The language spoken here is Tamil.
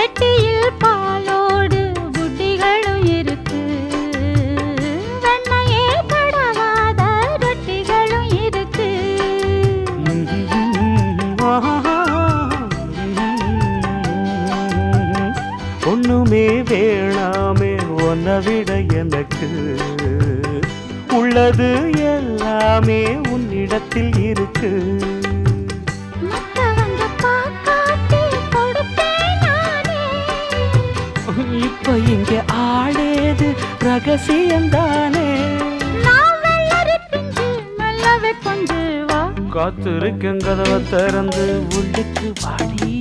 பெட்டியில் பாலோடு புட்டிகளும் இருக்கு, வெண்ணையே படவாத ரொட்டிகளும் இருக்கு. ஒண்ணுமே வேணாமே உன்னை விட எனக்கு, உள்ளது எல்லாமே உன்னிடத்தில் இருக்கு. மத்தவங்க பாக்காட்டி கொடுப்பேன் நானே. இப்ப இங்க ஆடேது ரகசியம்தானே. நான் வெள்ளரி பிஞ்சு மெல்லவே கொஞ்சு வா. காத்திருக்கேன் கதவை திறந்து உள்ளுக்கு வாடி.